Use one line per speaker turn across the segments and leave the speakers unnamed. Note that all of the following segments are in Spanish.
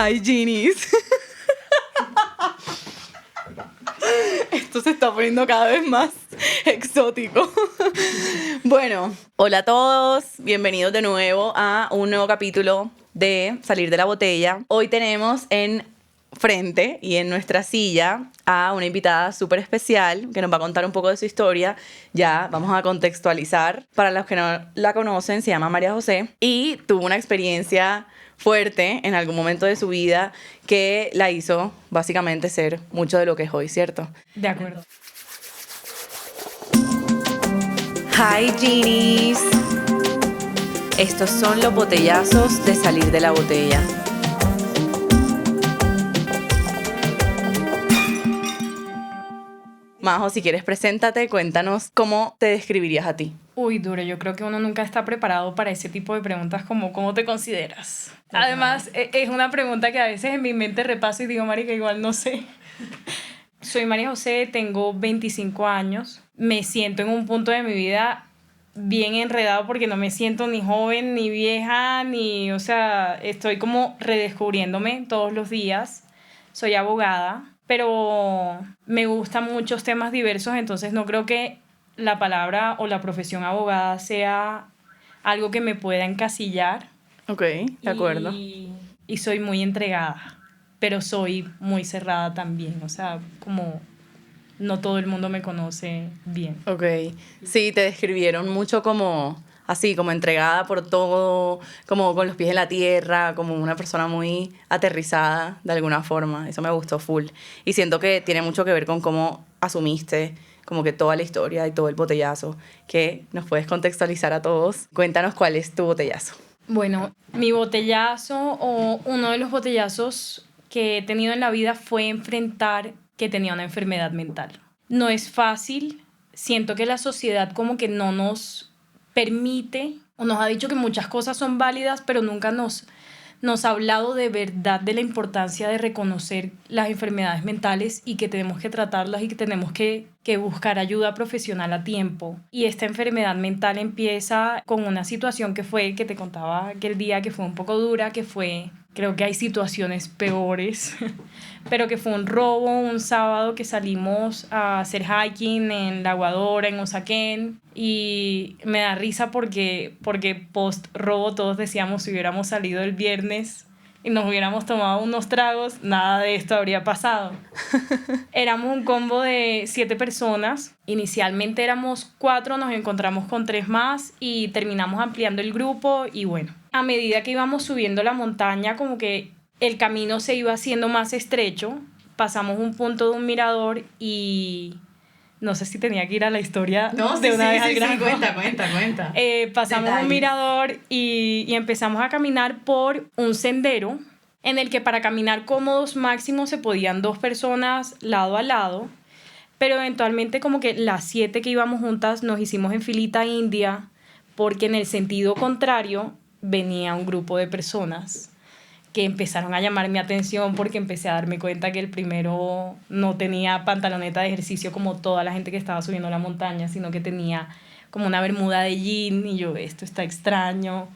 Hi, Genies. Esto se está poniendo cada vez más exótico. Bueno, hola a todos. Bienvenidos de nuevo a un nuevo capítulo de Salir de la Botella. Hoy tenemos en frente y en nuestra silla a una invitada súper especial que nos va a contar un poco de su historia. Ya vamos a contextualizar. Para los que no la conocen, se llama María José y tuvo una experiencia fuerte en algún momento de su vida que la hizo básicamente ser mucho de lo que es hoy, ¿cierto?
De acuerdo.
Hi, Genies. Estos son los botellazos de Salir de la Botella. Majo, si quieres, preséntate, cuéntanos cómo te describirías a ti.
Uy, duro, yo creo que uno nunca está preparado para ese tipo de preguntas como ¿cómo te consideras? Además, es una pregunta que a veces en mi mente repaso y digo, marica, igual no sé. Soy María José, tengo 25 años. Me siento en un punto de mi vida bien enredado porque no me siento ni joven, ni vieja, ni... O sea, estoy como redescubriéndome todos los días. Soy abogada, pero me gustan muchos temas diversos, entonces no creo que la palabra o la profesión abogada sea algo que me pueda encasillar.
Ok, de acuerdo.
Y soy muy entregada, pero soy muy cerrada también, o sea, como no todo el mundo me conoce bien.
Ok, sí, te describieron mucho como así, como entregada por todo, como con los pies en la tierra, como una persona muy aterrizada de alguna forma. Eso me gustó full. Y siento que tiene mucho que ver con cómo asumiste como que toda la historia y todo el botellazo, que nos puedes contextualizar a todos. Cuéntanos cuál es tu botellazo.
Bueno, mi botellazo o uno de los botellazos que he tenido en la vida fue enfrentar que tenía una enfermedad mental. No es fácil, siento que la sociedad como que no nos permite o nos ha dicho que muchas cosas son válidas, pero nunca nos ha hablado de verdad de la importancia de reconocer las enfermedades mentales y que tenemos que tratarlas y que tenemos que buscar ayuda profesional a tiempo. Y esta enfermedad mental empieza con una situación que te contaba aquel día, que fue un poco dura, que fue, creo que hay situaciones peores, pero que fue un robo un sábado que salimos a hacer hiking en La Aguadora, en Usaquén, y me da risa porque post robo todos decíamos si hubiéramos salido el viernes y nos hubiéramos tomado unos tragos, nada de esto habría pasado. Éramos un combo de 7 personas. Inicialmente éramos 4, nos encontramos con 3 más y terminamos ampliando el grupo. Y bueno, a medida que íbamos subiendo la montaña, como que el camino se iba haciendo más estrecho. Pasamos un punto de un mirador y... No sé si tenía que ir a la historia de una vez al grano.
Sí, cuenta.
Pasamos
Detalles.
un mirador y empezamos a caminar por un sendero en el que para caminar cómodos máximo se podían 2 personas lado a lado, pero eventualmente como que las 7 que íbamos juntas nos hicimos en filita india porque en el sentido contrario venía un grupo de personas que empezaron a llamar mi atención porque empecé a darme cuenta que el primero no tenía pantaloneta de ejercicio como toda la gente que estaba subiendo la montaña, sino que tenía como una bermuda de jean y yo, esto está extraño.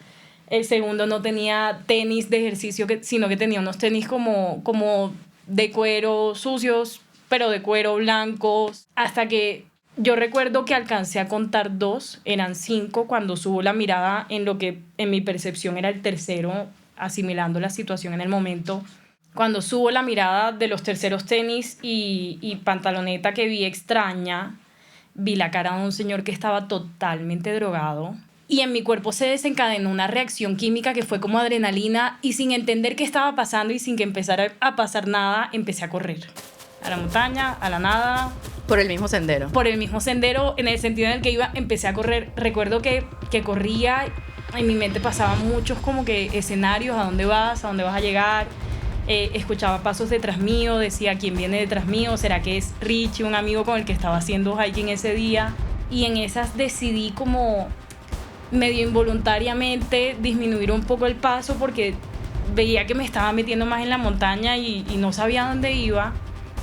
El segundo no tenía tenis de ejercicio, sino que tenía unos tenis como de cuero sucios, pero de cuero blancos, hasta que yo recuerdo que alcancé a contar 2, eran 5 cuando subo la mirada en lo que en mi percepción era el tercero, asimilando la situación en el momento. Cuando subo la mirada de los terceros tenis y pantaloneta que vi extraña, vi la cara de un señor que estaba totalmente drogado y en mi cuerpo se desencadenó una reacción química que fue como adrenalina y sin entender qué estaba pasando y sin que empezara a pasar nada, empecé a correr. A la montaña, a la nada.
Por el mismo sendero.
Por el mismo sendero, en el sentido en el que iba, empecé a correr. Recuerdo que corría. En mi mente pasaban muchos como que escenarios, a dónde vas a llegar. Escuchaba pasos detrás mío, decía quién viene detrás mío, será que es Richie, un amigo con el que estaba haciendo hiking ese día. Y en esas decidí como medio involuntariamente disminuir un poco el paso porque veía que me estaba metiendo más en la montaña y no sabía dónde iba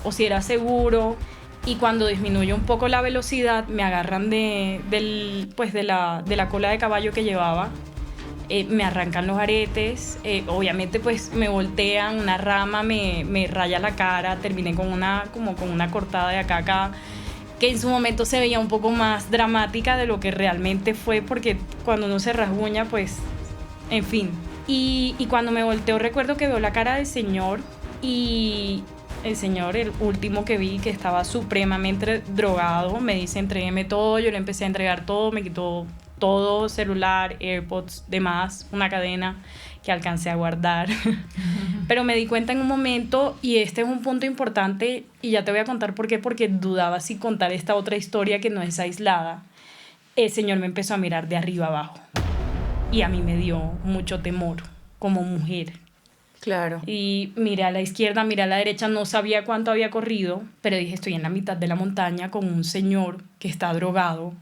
o si era seguro. Y cuando disminuyo un poco la velocidad me agarran de la cola de caballo que llevaba me arrancan los aretes, obviamente pues me voltean, una rama me raya la cara, terminé con una cortada de acá a acá, que en su momento se veía un poco más dramática de lo que realmente fue, porque cuando uno se rasguña, pues, en fin. Y cuando me volteo recuerdo que veo la cara del señor, y el señor, el último que vi, que estaba supremamente drogado, me dice: entrégueme todo. Yo le empecé a entregar todo, me quitó todo, celular, AirPods, demás, una cadena que alcancé a guardar. Pero me di cuenta en un momento, y este es un punto importante, y ya te voy a contar por qué, porque dudaba si contar esta otra historia que no es aislada. El señor me empezó a mirar de arriba abajo, y a mí me dio mucho temor como mujer.
Claro.
Y miré a la izquierda, miré a la derecha, no sabía cuánto había corrido, pero dije: estoy en la mitad de la montaña con un señor que está drogado,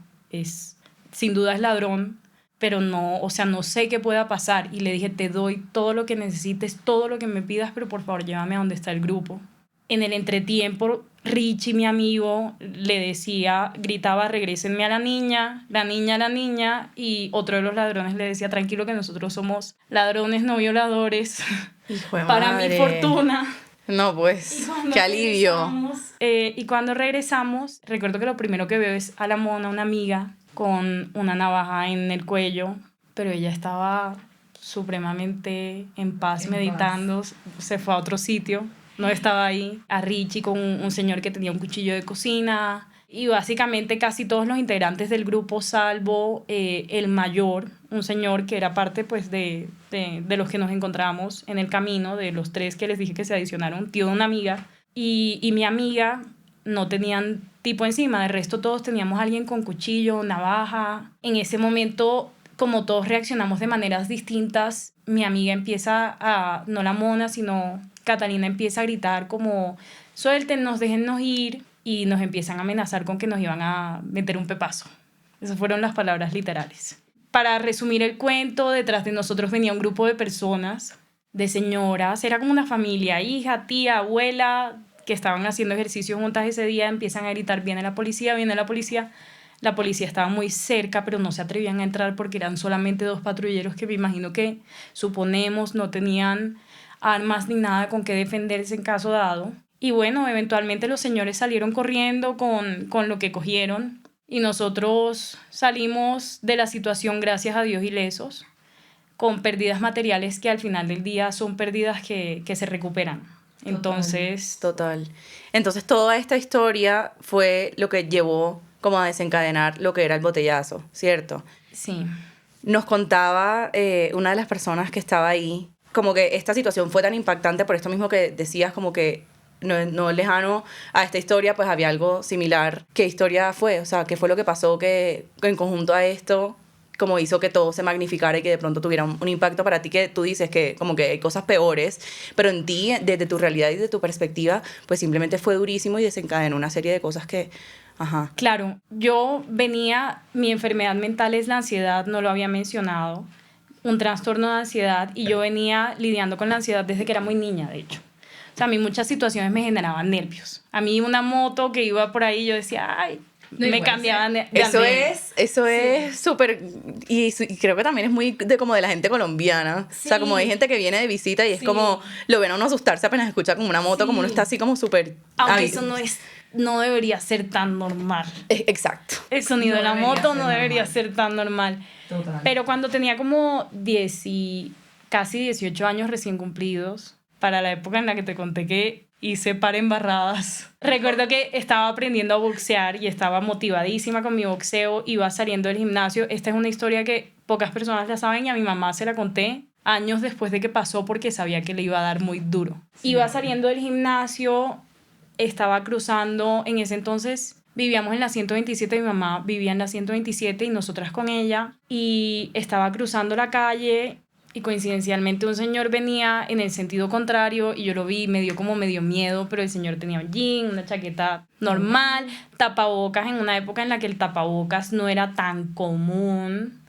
sin duda es ladrón, pero no, o sea, no sé qué pueda pasar. Y le dije: te doy todo lo que necesites, todo lo que me pidas, pero por favor llévame a donde está el grupo. En el entretiempo, Richie, mi amigo, le decía, gritaba: regrésenme a la niña, la niña, y otro de los ladrones le decía: tranquilo, que nosotros somos ladrones, no violadores.
Hijo de
Para
madre.
mi fortuna.
No, pues, qué alivio.
Y cuando regresamos, recuerdo que lo primero que veo es a la mona, una amiga, con una navaja en el cuello, pero ella estaba supremamente en paz, meditando, se fue a otro sitio, no estaba ahí. A Richie con un señor que tenía un cuchillo de cocina, y básicamente casi todos los integrantes del grupo, salvo el mayor, un señor que era parte pues de los que nos encontramos en el camino, de los 3 que les dije que se adicionaron, tío de una amiga, y mi amiga, no tenían tipo encima. De resto todos teníamos a alguien con cuchillo, navaja. En ese momento, como todos reaccionamos de maneras distintas, mi amiga empieza no la mona, sino Catalina, empieza a gritar como: suéltenos, déjennos ir, y nos empiezan a amenazar con que nos iban a meter un pepazo. Esas fueron las palabras literales. Para resumir el cuento, detrás de nosotros venía un grupo de personas, de señoras, era como una familia, hija, tía, abuela, que estaban haciendo ejercicio juntas ese día. Empiezan a gritar: viene la policía, viene la policía. La policía estaba muy cerca, pero no se atrevían a entrar porque eran solamente 2 patrulleros que me imagino que, suponemos, no tenían armas ni nada con que defenderse en caso dado. Y bueno, eventualmente los señores salieron corriendo con lo que cogieron, y nosotros salimos de la situación, gracias a Dios, ilesos, con pérdidas materiales que al final del día son pérdidas que se recuperan. Entonces...
Total. Entonces toda esta historia fue lo que llevó como a desencadenar lo que era el botellazo, ¿cierto?
Sí.
Nos contaba una de las personas que estaba ahí, como que esta situación fue tan impactante por esto mismo que decías, como que no lejano a esta historia, pues había algo similar. ¿Qué historia fue? O sea, ¿qué fue lo que pasó que en conjunto a esto como hizo que todo se magnificara y que de pronto tuviera un impacto para ti, que tú dices que como que hay cosas peores, pero en ti, desde tu realidad y de tu perspectiva, pues simplemente fue durísimo y desencadenó una serie de cosas que... Ajá.
Claro, yo venía, mi enfermedad mental es la ansiedad, no lo había mencionado, un trastorno de ansiedad, y yo venía lidiando con la ansiedad desde que era muy niña, de hecho. O sea, a mí muchas situaciones me generaban nervios. A mí una moto que iba por ahí, yo decía: ay, no, me cambiaban de
Eso es súper, y creo que también es muy como de la gente colombiana. Sí. O sea, como hay gente que viene de visita y es como, lo ven a uno asustarse apenas escucha como una moto, como uno está así como súper...
Aunque eso no debería ser tan normal.
Exacto.
El sonido de la moto no debería ser tan normal. Total. Pero cuando tenía como casi 18 años recién cumplidos, para la época en la que te conté que hice par embarradas, recuerdo que estaba aprendiendo a boxear y estaba motivadísima con mi boxeo, iba saliendo del gimnasio. Esta es una historia que pocas personas la saben, y a mi mamá se la conté años después de que pasó, porque sabía que le iba a dar muy duro. Sí. Iba saliendo del gimnasio, estaba cruzando, en ese entonces vivíamos en la 127, mi mamá vivía en la 127 y nosotras con ella, y estaba cruzando la calle, y coincidencialmente un señor venía en el sentido contrario, y yo lo vi, me dio miedo, pero el señor tenía un jean, una chaqueta normal, tapabocas, en una época en la que el tapabocas no era tan común,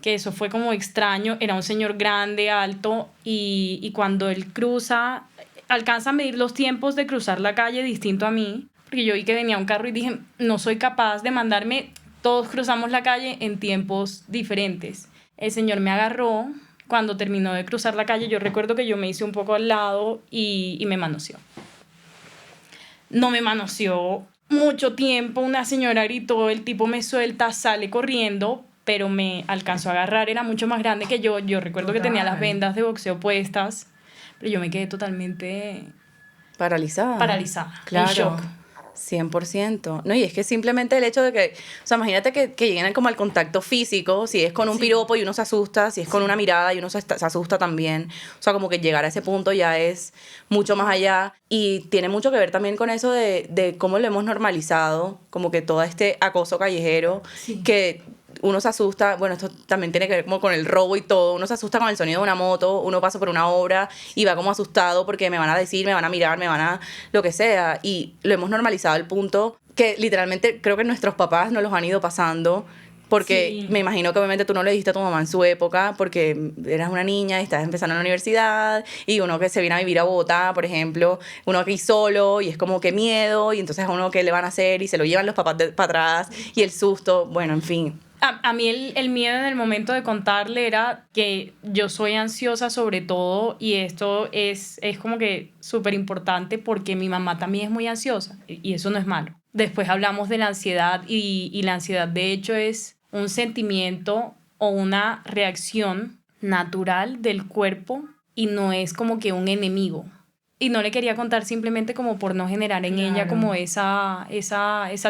que eso fue como extraño. Era un señor grande, alto, y cuando él cruza, alcanza a medir los tiempos de cruzar la calle distinto a mí, porque yo vi que venía un carro y dije: no soy capaz de mandarme, todos cruzamos la calle en tiempos diferentes. El señor me agarró cuando terminó de cruzar la calle. Yo recuerdo que yo me hice un poco al lado y me manoseó. No me manoseó mucho tiempo, una señora gritó, el tipo me suelta, sale corriendo, pero me alcanzó a agarrar, era mucho más grande que yo recuerdo que tenía las vendas de boxeo puestas, pero yo me quedé totalmente
Paralizada.
paralizada,
Claro.
en shock.
100%. No, y es que simplemente el hecho de que, o sea, imagínate que lleguen como al contacto físico, si es con un
Sí.
piropo y uno se asusta, si es con una mirada y uno se asusta también. O sea, como que llegar a ese punto ya es mucho más allá. Y tiene mucho que ver también con eso de cómo lo hemos normalizado, como que todo este acoso callejero,
Sí.
que uno se asusta, bueno, esto también tiene que ver como con el robo y todo, uno se asusta con el sonido de una moto, uno pasa por una obra y va como asustado porque me van a decir, me van a mirar, me van a lo que sea, y lo hemos normalizado al punto que literalmente creo que nuestros papás nos los han ido pasando, porque
Sí.
me imagino que obviamente tú no le dijiste a tu mamá en su época porque eras una niña y estabas empezando en la universidad, y uno que se viene a vivir a Bogotá, por ejemplo, uno aquí solo y es como que miedo, y entonces a uno que le van a hacer y se lo llevan los papás para atrás y el susto, bueno, en fin.
A mí el miedo en el momento de contarle era que yo soy ansiosa sobre todo, y esto es como que súper importante porque mi mamá también es muy ansiosa y eso no es malo. Después hablamos de la ansiedad y la ansiedad de hecho es un sentimiento o una reacción natural del cuerpo y no es como que un enemigo. Y no le quería contar simplemente como por no generar en ella como esa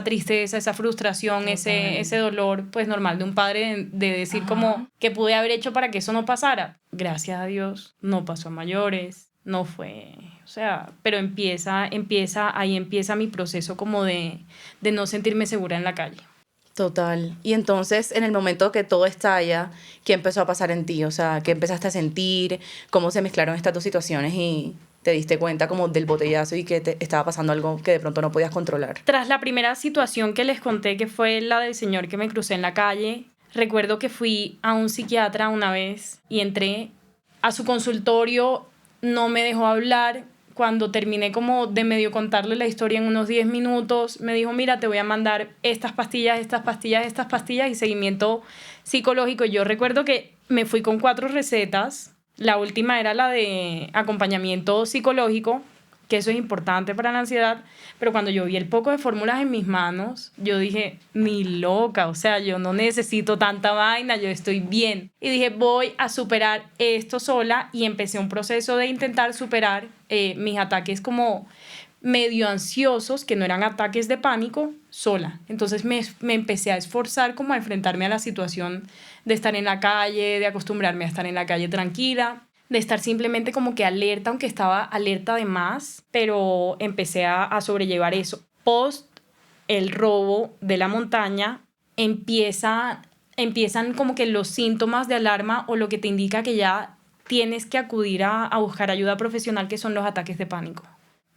tristeza, esa frustración, ese dolor pues normal de un padre de decir como ¿qué pude haber hecho para que eso no pasara? Gracias a Dios no pasó a mayores, no fue, o sea, pero ahí empieza mi proceso como de no sentirme segura en la calle.
Total. Y entonces, en el momento que todo estalla, ¿qué empezó a pasar en ti? O sea, ¿qué empezaste a sentir? ¿Cómo se mezclaron estas dos situaciones y te diste cuenta como del botellazo y que te estaba pasando algo que de pronto no podías controlar?
Tras la primera situación que les conté, que fue la del señor que me crucé en la calle, recuerdo que fui a un psiquiatra una vez y entré a su consultorio, no me dejó hablar. Cuando terminé como de medio contarle la historia en unos 10 minutos, me dijo, mira, te voy a mandar estas pastillas, estas pastillas, estas pastillas y seguimiento psicológico. Yo recuerdo que me fui con 4 recetas. La última era la de acompañamiento psicológico, que eso es importante para la ansiedad, pero cuando yo vi el poco de fórmulas en mis manos, yo dije, ni loca, o sea, yo no necesito tanta vaina, yo estoy bien. Y dije, voy a superar esto sola, y empecé un proceso de intentar superar mis ataques como medio ansiosos, que no eran ataques de pánico, sola. Entonces me empecé a esforzar como a enfrentarme a la situación de estar en la calle, de acostumbrarme a estar en la calle tranquila, de estar simplemente como que alerta, aunque estaba alerta de más, pero empecé a sobrellevar eso. Post el robo de la montaña, empiezan como que los síntomas de alarma o lo que te indica que ya tienes que acudir a buscar ayuda profesional, que son los ataques de pánico.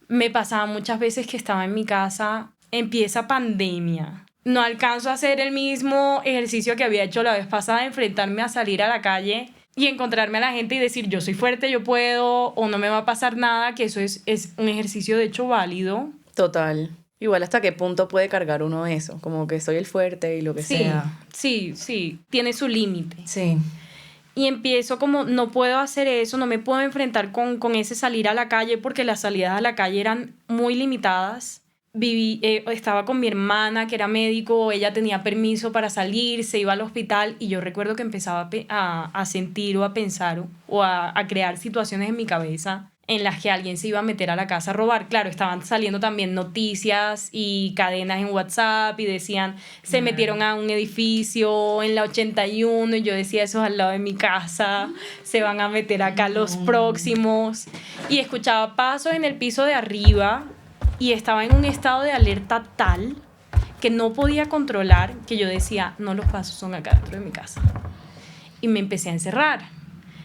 Me pasaba muchas veces que estaba en mi casa, empieza pandemia. No alcanzo a hacer el mismo ejercicio que había hecho la vez pasada, enfrentarme a salir a la calle y encontrarme a la gente y decir yo soy fuerte, yo puedo, o no me va a pasar nada, que eso es un ejercicio de hecho válido.
Total. Igual hasta qué punto puede cargar uno eso, como que soy el fuerte y lo que sea.
Sí, tiene su límite.
Sí.
Y empiezo como, no puedo hacer eso, no me puedo enfrentar con ese salir a la calle porque las salidas a la calle eran muy limitadas. Estaba con mi hermana que era médico, ella tenía permiso para salir, se iba al hospital y yo recuerdo que empezaba a sentir o a pensar o a crear situaciones en mi cabeza en las que alguien se iba a meter a la casa a robar. Claro, estaban saliendo también noticias y cadenas en WhatsApp y decían, se metieron a un edificio en la 81 y yo decía, eso es al lado de mi casa, se van a meter acá los próximos. Y escuchaba pasos en el piso de arriba y estaba en un estado de alerta tal que no podía controlar, que yo decía, no, los pasos son acá dentro de mi casa. Y me empecé a encerrar.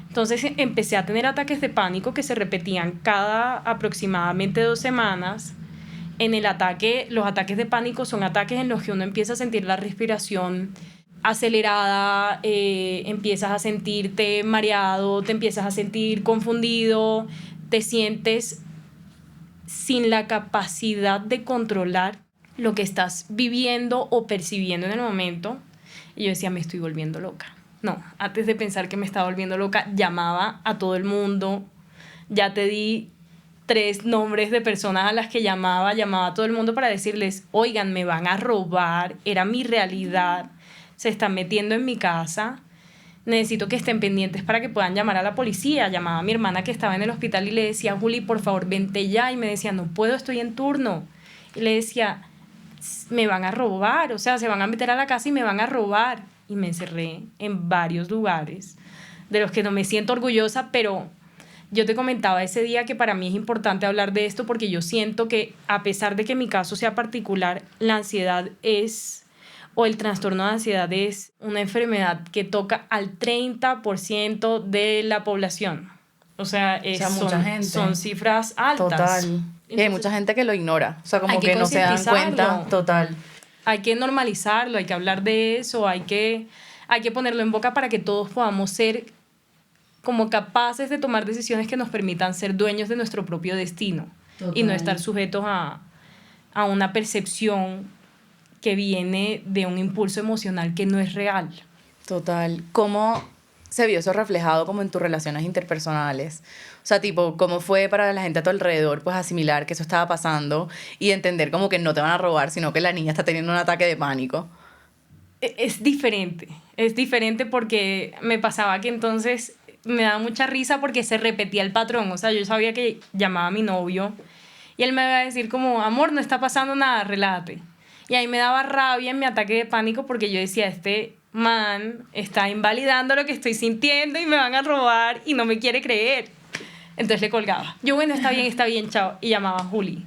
Entonces empecé a tener ataques de pánico que se repetían cada aproximadamente 2 semanas. Los ataques de pánico son ataques en los que uno empieza a sentir la respiración acelerada, empiezas a sentirte mareado, te empiezas a sentir confundido, te sientes sin la capacidad de controlar lo que estás viviendo o percibiendo en el momento. Y yo decía, me estoy volviendo loca. no, antes de pensar que me estaba volviendo loca, llamaba a todo el mundo. Ya te di 3 nombres de personas a las que llamaba a todo el mundo para decirles, oigan, me van a robar, era mi realidad, se están metiendo en mi casa, necesito que estén pendientes para que puedan llamar a la policía. Llamaba a mi hermana que estaba en el hospital y le decía, Juli, por favor, vente ya, y me decía, no puedo, estoy en turno. Y le decía, me van a robar, o sea, se van a meter a la casa y me van a robar. Y me encerré en varios lugares de los que no me siento orgullosa, pero yo te comentaba ese día que para mí es importante hablar de esto porque yo siento que, a pesar de que mi caso sea particular, la ansiedad o el trastorno de ansiedad es una enfermedad que toca al 30% de la población. O sea,
mucha gente.
Son cifras altas.
Total.
Entonces,
y hay mucha gente que lo ignora, o sea, como
hay
que no se dan cuenta. Total.
Hay que normalizarlo, hay que hablar de eso, hay que ponerlo en boca para que todos podamos ser como capaces de tomar decisiones que nos permitan ser dueños de nuestro propio destino. Total. Y no estar sujetos a una percepción que viene de un impulso emocional que no es real.
Total. ¿Cómo se vio eso reflejado como en tus relaciones interpersonales? O sea, tipo, ¿cómo fue para la gente a tu alrededor pues asimilar que eso estaba pasando y entender como que no te van a robar, sino que la niña está teniendo un ataque de pánico?
Es diferente porque me pasaba que entonces me daba mucha risa porque se repetía el patrón. O sea, yo sabía que llamaba a mi novio y él me iba a decir como, amor, no está pasando nada, relájate. Y ahí me daba rabia en mi ataque de pánico porque yo decía, este man está invalidando lo que estoy sintiendo y me van a robar y no me quiere creer. Entonces le colgaba. Yo, bueno, está bien, chao. Y llamaba a Juli.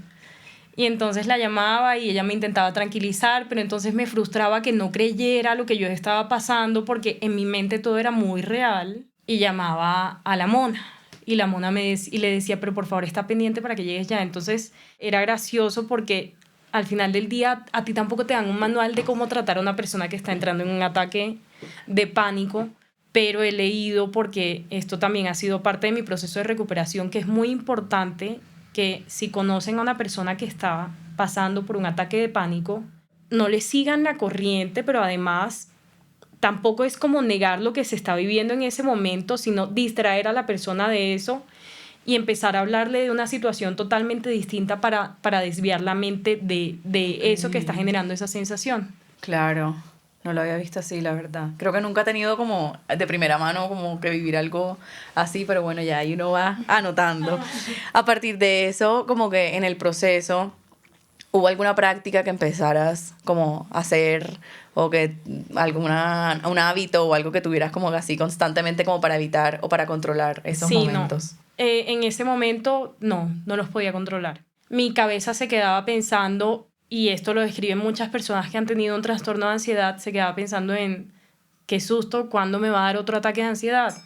Y entonces la llamaba y ella me intentaba tranquilizar, pero entonces me frustraba que no creyera lo que yo estaba pasando porque en mi mente todo era muy real. Y llamaba a la mona. Y la mona y le decía, pero por favor, está pendiente para que llegues ya. Entonces era gracioso porque al final del día a ti tampoco te dan un manual de cómo tratar a una persona que está entrando en un ataque de pánico, pero he leído, porque esto también ha sido parte de mi proceso de recuperación, que es muy importante que si conocen a una persona que está pasando por un ataque de pánico, no le sigan la corriente, pero además tampoco es como negar lo que se está viviendo en ese momento, sino distraer a la persona de eso y empezar a hablarle de una situación totalmente distinta para desviar la mente de eso que está generando esa sensación.
Claro, no lo había visto así, la verdad. Creo que nunca he tenido como de primera mano como que vivir algo así, pero bueno, ya ahí uno va anotando. A partir de eso, como que en el proceso, ¿hubo alguna práctica que empezaras como a hacer o que un hábito o algo que tuvieras como así constantemente como para evitar o para controlar esos momentos?
No. En ese momento no los podía controlar. Mi cabeza se quedaba pensando, y esto lo describen muchas personas que han tenido un trastorno de ansiedad, se quedaba pensando en qué susto, ¿cuándo me va a dar otro ataque de ansiedad?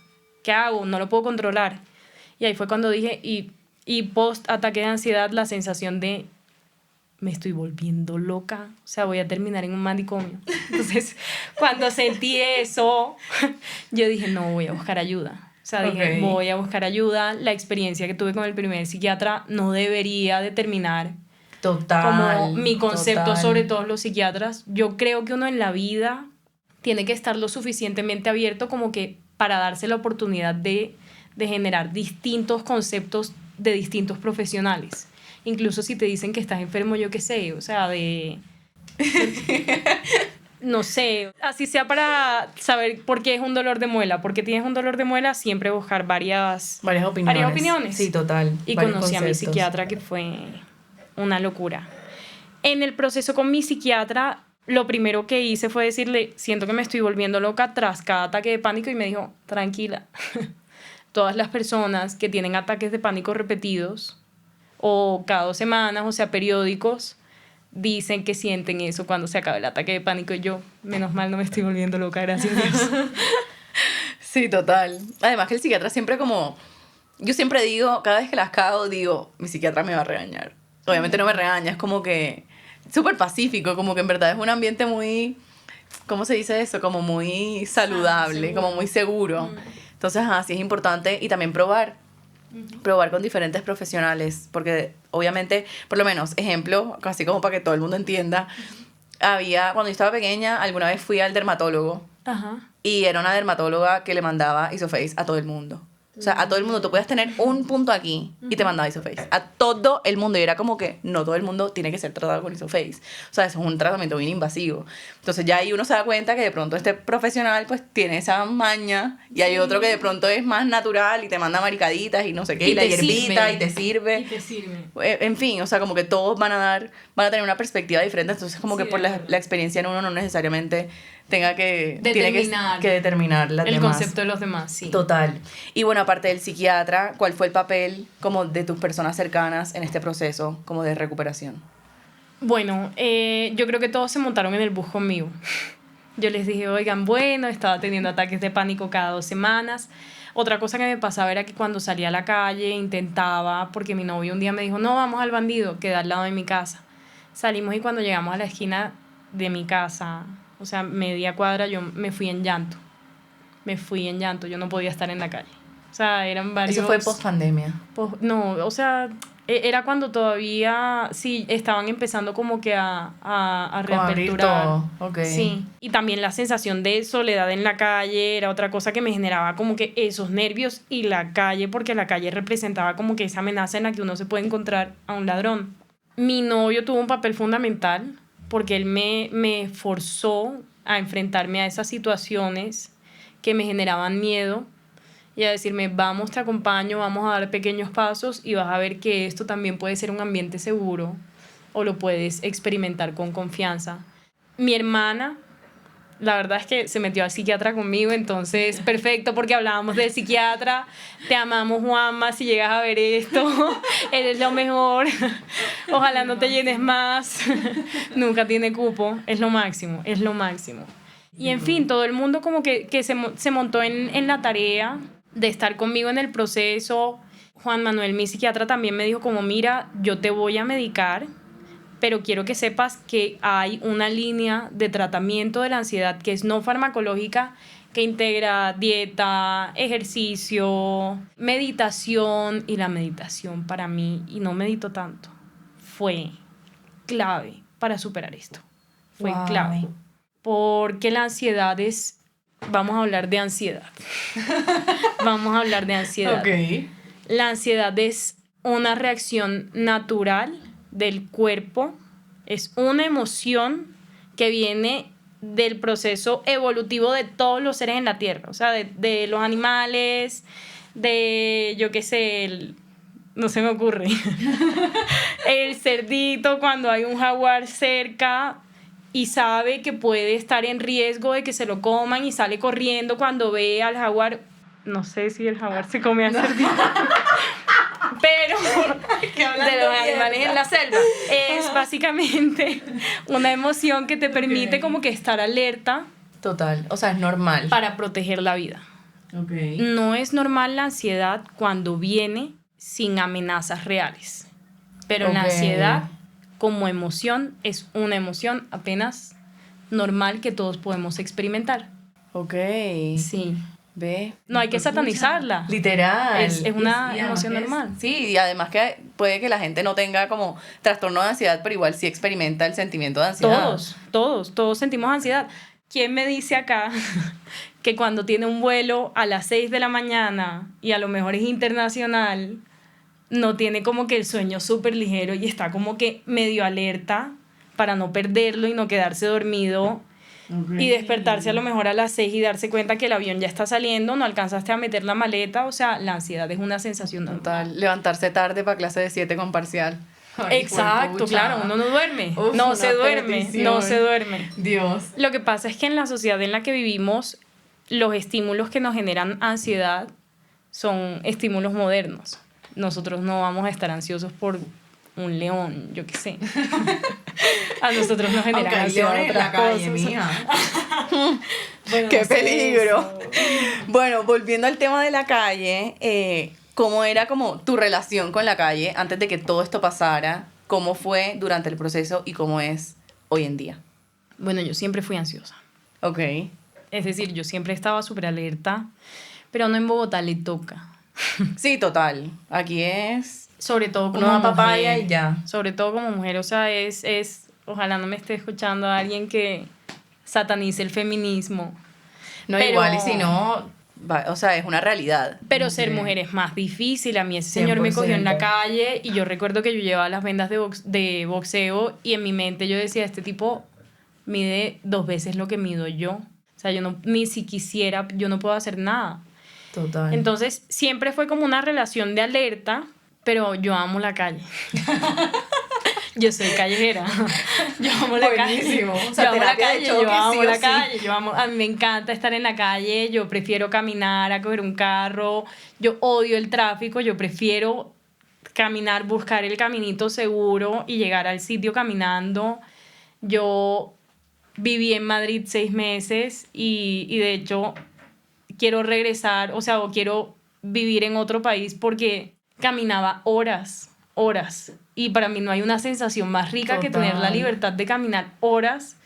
¿Qué hago? No lo puedo controlar. Y ahí fue cuando dije, y post ataque de ansiedad, la sensación de me estoy volviendo loca, o sea, voy a terminar en un manicomio. Entonces, cuando sentí eso, yo dije, no, voy a buscar ayuda. O sea, dije, voy a buscar ayuda. La experiencia que tuve con el primer psiquiatra no debería determinar como mi concepto sobre todos los psiquiatras. Yo creo que uno en la vida tiene que estar lo suficientemente abierto como que para darse la oportunidad de generar distintos conceptos de distintos profesionales. Incluso si te dicen que estás enfermo, yo qué sé, o sea, no sé, así sea para saber por qué es un dolor de muela, porque tienes un dolor de muela, siempre buscar varias opiniones.
Sí, total.
Y conocí a mi psiquiatra, que fue una locura. En el proceso con mi psiquiatra, lo primero que hice fue decirle, siento que me estoy volviendo loca tras cada ataque de pánico, y me dijo, tranquila, todas las personas que tienen ataques de pánico repetidos o cada 2 semanas, o sea, periódicos, dicen que sienten eso cuando se acaba el ataque de pánico. Y yo, menos mal, no me estoy volviendo loca, gracias a Dios.
Sí, total. Además que el psiquiatra siempre como... Yo siempre digo, cada vez que las cago, digo, mi psiquiatra me va a regañar. Obviamente no me regaña, es como que... súper pacífico, como que en verdad es un ambiente muy... ¿Cómo se dice eso? Como muy saludable, como muy seguro. Entonces, sí es importante. Y también probar con diferentes profesionales, porque obviamente, por lo menos, ejemplo, casi como para que todo el mundo entienda, cuando yo estaba pequeña, alguna vez fui al dermatólogo.
Ajá.
y era una dermatóloga que le mandaba Isoface a todo el mundo. O sea, a todo el mundo. Tú podías tener un punto aquí y te mandaba Isoface. A todo el mundo. Y era como que no todo el mundo tiene que ser tratado con Isoface. O sea, eso es un tratamiento bien invasivo. Entonces ya ahí uno se da cuenta que de pronto este profesional pues tiene esa maña. Y hay otro que de pronto es más natural y te manda maricaditas y no sé qué. Y la hierbita y te sirve.
Y te sirve.
En fin, o sea, como que todos van a tener una perspectiva diferente. Entonces como que por la experiencia en uno no necesariamente tiene que determinar las
el
demás.
concepto de los demás, sí.
Total. Y bueno, aparte del psiquiatra, ¿cuál fue el papel como de tus personas cercanas en este proceso como de recuperación?
Bueno, yo creo que todos se montaron en el bus conmigo. Yo les dije, oigan, bueno, estaba teniendo ataques de pánico cada 2 semanas. Otra cosa que me pasaba era que cuando salía a la calle intentaba, porque mi novio un día me dijo, no, vamos al Bandido, que da al lado de mi casa. Salimos y cuando llegamos a la esquina de mi casa, o sea, media cuadra, yo me fui en llanto. Yo no podía estar en la calle. O sea, eran varios...
¿Eso fue post-pandemia?
No, o sea, era cuando todavía, sí, estaban empezando como que a reaperturar.
Todo. Okay.
Sí, y también la sensación de soledad en la calle era otra cosa que me generaba como que esos nervios y la calle, porque la calle representaba como que esa amenaza en la que uno se puede encontrar a un ladrón. Mi novio tuvo un papel fundamental porque él me forzó a enfrentarme a esas situaciones que me generaban miedo y a decirme, vamos, te acompaño, vamos a dar pequeños pasos y vas a ver que esto también puede ser un ambiente seguro o lo puedes experimentar con confianza. Mi hermana, la verdad es que se metió al psiquiatra conmigo, entonces perfecto porque hablábamos del psiquiatra. Te amamos, Juanma, si llegas a ver esto, eres lo mejor. Ojalá no te llenes más. Nunca tiene cupo, es lo máximo, es lo máximo. Y en fin, todo el mundo como que se montó en la tarea de estar conmigo en el proceso. Juan Manuel, mi psiquiatra, también me dijo como, mira, yo te voy a medicar, pero quiero que sepas que hay una línea de tratamiento de la ansiedad que es no farmacológica, que integra dieta, ejercicio, meditación, y la meditación para mí, y no medito tanto, fue clave para superar esto. Fue clave. Porque la ansiedad es... Vamos a hablar de ansiedad. Vamos a hablar de ansiedad.
Okay.
La ansiedad es una reacción natural del cuerpo, es una emoción que viene del proceso evolutivo de todos los seres en la Tierra, o sea, de los animales, de, yo qué sé, no se me ocurre, el cerdito cuando hay un jaguar cerca y sabe que puede estar en riesgo de que se lo coman y sale corriendo cuando ve al jaguar. No sé si el jaguar se come al cerdito. Pero de los animales en la selva es básicamente una emoción que te permite como que estar alerta.
Total, o sea, es normal
para proteger la vida. No es normal la ansiedad cuando viene sin amenazas reales, pero la ansiedad como emoción es una emoción apenas normal que todos podemos experimentar. Sí.
¿Ve?
No hay que satanizarla.
Literal.
Es una emoción normal.
Sí, y además que puede que la gente no tenga como trastorno de ansiedad, pero igual sí experimenta el sentimiento de ansiedad.
Todos sentimos ansiedad. ¿Quién me dice acá que cuando tiene un vuelo a las 6 de la mañana y a lo mejor es internacional, no tiene como que el sueño súper ligero y está como que medio alerta para no perderlo y no quedarse dormido? Y despertarse a lo mejor a las 6 y darse cuenta que el avión ya está saliendo, no alcanzaste a meter la maleta. O sea, la ansiedad es una sensación total.
Levantarse tarde para clase de 7 con parcial.
Ay, exacto, claro, uno no duerme. No se duerme.
Dios.
Lo que pasa es que en la sociedad en la que vivimos, los estímulos que nos generan ansiedad son estímulos modernos. Nosotros no vamos a estar ansiosos por un león, yo qué sé. A nosotros nos genera ansiedad en la calle, mija.
Bueno, ¡qué peligro! Bueno, volviendo al tema de la calle, ¿cómo era como tu relación con la calle antes de que todo esto pasara? ¿Cómo fue durante el proceso y cómo es hoy en día?
Bueno, yo siempre fui ansiosa. Es decir, yo siempre estaba súper alerta, pero no en Bogotá le toca.
Sí, total. Aquí es...
Sobre todo como
una papaya
mujer,
y ya.
Sobre todo como mujer, o sea, ojalá no me esté escuchando a alguien que satanice el feminismo.
No,
Pero-
igual, y si no, o sea, es una realidad.
Pero ser mujer es más difícil. A mí ese señor me cogió en la
100%.
calle y yo recuerdo que yo llevaba las vendas de boxeo y en mi mente yo decía, este tipo mide 2 veces lo que mido yo. O sea, yo no, ni si quisiera, yo no puedo hacer nada.
Total.
Entonces, siempre fue como una relación de alerta, pero yo amo la calle. Yo soy callejera. Yo amo la
Buenísimo.
calle.
O sea,
yo amo la
terapia de
calle,
choque,
yo amo
sí o
la
sí.
calle. A mí me encanta estar en la calle. Yo prefiero caminar a coger un carro. Yo odio el tráfico. Yo prefiero caminar, buscar el caminito seguro y llegar al sitio caminando. Yo viví en Madrid 6 meses y de hecho quiero regresar, o sea, o quiero vivir en otro país porque caminaba horas. Y para mí no hay una sensación más rica que tener la
Total.
libertad de caminar horas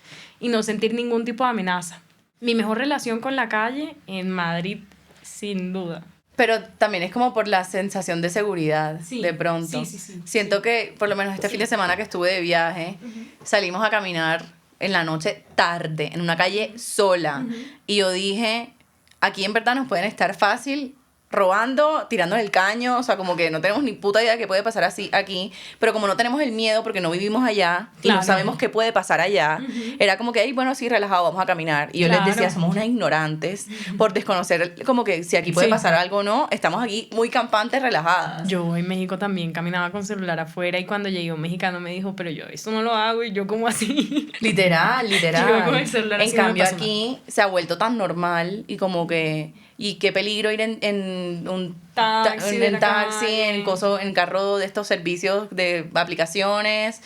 y no sentir ningún tipo de amenaza. Mi mejor relación con la calle en Madrid, sin duda.
Pero también es como por la sensación de seguridad,
Sí,
de pronto.
sí.
Siento que, por lo menos este fin de semana que estuve de viaje, salimos a caminar en la noche tarde, en una calle sola. Y yo dije, aquí en verdad nos pueden estar fácil robando, tirando el caño, o sea, como que no tenemos ni puta idea de qué puede pasar así aquí, pero como no tenemos el miedo porque no vivimos allá y
Claro.
no sabemos qué puede pasar allá, era como que, ay, bueno, sí, relajado, vamos a caminar. Y yo les decía,
Claro.
somos unas ignorantes por desconocer como que si aquí puede
Sí.
pasar algo o no, estamos aquí muy campantes, relajadas.
Yo en México también caminaba con celular afuera y cuando llegué un mexicano me dijo, pero yo eso no lo hago y yo como así.
Literal.
Yo con el celular
En
así no me
cambio
pasa
aquí se ha vuelto tan normal y como que, y qué peligro ir en un
Taxi de la
taxi,
calle.
en carro de estos servicios de aplicaciones